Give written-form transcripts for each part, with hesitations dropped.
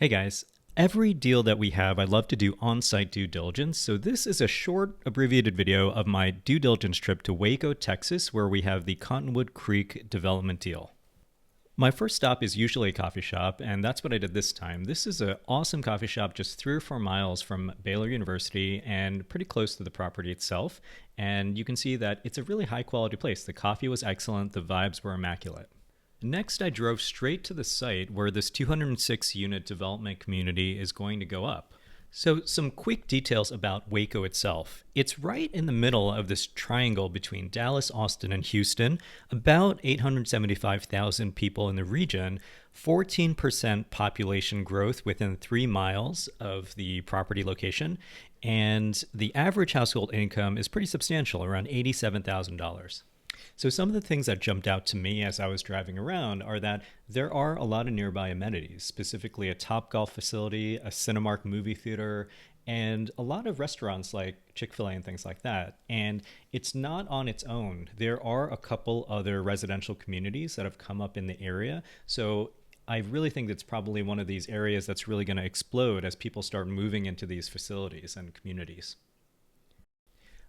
Hey guys, every deal that we have, I love to do on-site due diligence. So this is a short abbreviated video of my due diligence trip to Waco, Texas, where we have the Cottonwood Creek development deal. My first stop is usually a coffee shop, and that's what I did this time. This is an awesome coffee shop just 3 or 4 miles from Baylor University and pretty close to the property itself. And you can see that it's a really high quality place. The coffee was excellent, the vibes were immaculate. Next, I drove straight to the site where this 206 unit development community is going to go up. So some quick details about Waco itself. It's right in the middle of this triangle between Dallas, Austin, and Houston, about 875,000 people in the region, 14% population growth within 3 miles of the property location, and the average household income is pretty substantial, around $87,000. So some of the things that jumped out to me as I was driving around are that there are a lot of nearby amenities, specifically a Topgolf facility, a Cinemark movie theater, and a lot of restaurants like Chick-fil-A and things like that. And it's not on its own. There are a couple other residential communities that have come up in the area. So I really think it's probably one of these areas that's really going to explode as people start moving into these facilities and communities.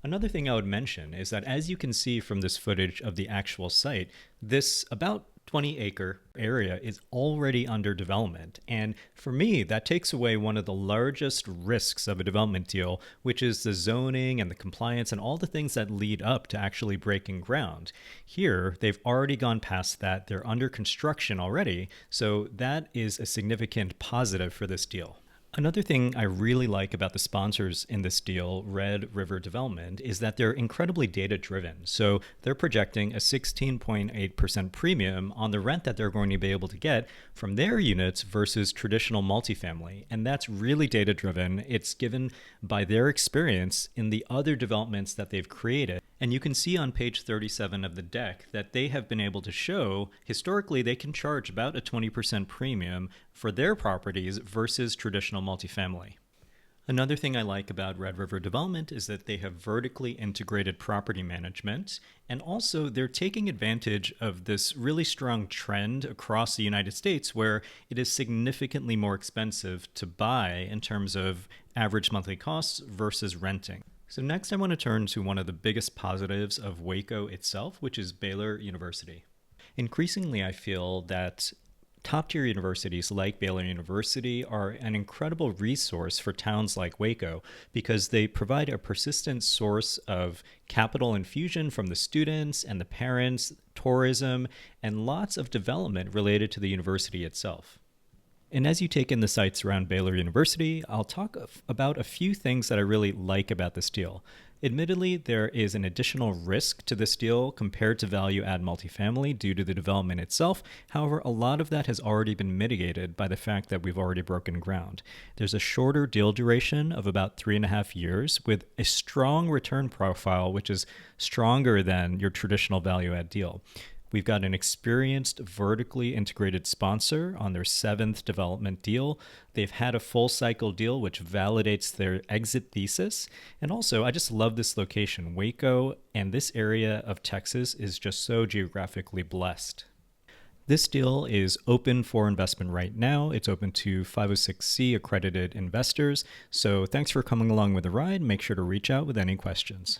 Another thing I would mention is that as you can see from this footage of the actual site, this about 20-acre area is already under development. And for me, that takes away one of the largest risks of a development deal, which is the zoning and the compliance and all the things that lead up to actually breaking ground. Here, they've already gone past that. They're under construction already. So that is a significant positive for this deal. Another thing I really like about the sponsors in this deal, Red River Development, is that they're incredibly data-driven. So they're projecting a 16.8% premium on the rent that they're going to be able to get from their units versus traditional multifamily. And that's really data-driven. It's given by their experience in the other developments that they've created. And you can see on page 37 of the deck that they have been able to show, historically, they can charge about a 20% premium for their properties versus traditional multifamily. Another thing I like about Red River Development is that they have vertically integrated property management, and also they're taking advantage of this really strong trend across the United States where it is significantly more expensive to buy in terms of average monthly costs versus renting. So next I want to turn to one of the biggest positives of Waco itself, which is Baylor University. Increasingly, I feel that top-tier universities like Baylor University are an incredible resource for towns like Waco because they provide a persistent source of capital infusion from the students and the parents, tourism, and lots of development related to the university itself. And as you take in the sites around Baylor University, I'll talk about a few things that I really like about this deal. Admittedly, there is an additional risk to this deal compared to value-add multifamily due to the development itself. However, a lot of that has already been mitigated by the fact that we've already broken ground. There's a shorter deal duration of about 3.5 years with a strong return profile, which is stronger than your traditional value-add deal. We've got an experienced vertically integrated sponsor on their 7th development deal. They've had a full cycle deal which validates their exit thesis. And also, I just love this location. Waco and this area of Texas is just so geographically blessed. This deal is open for investment right now. It's open to 506C accredited investors. So thanks for coming along with the ride. Make sure to reach out with any questions.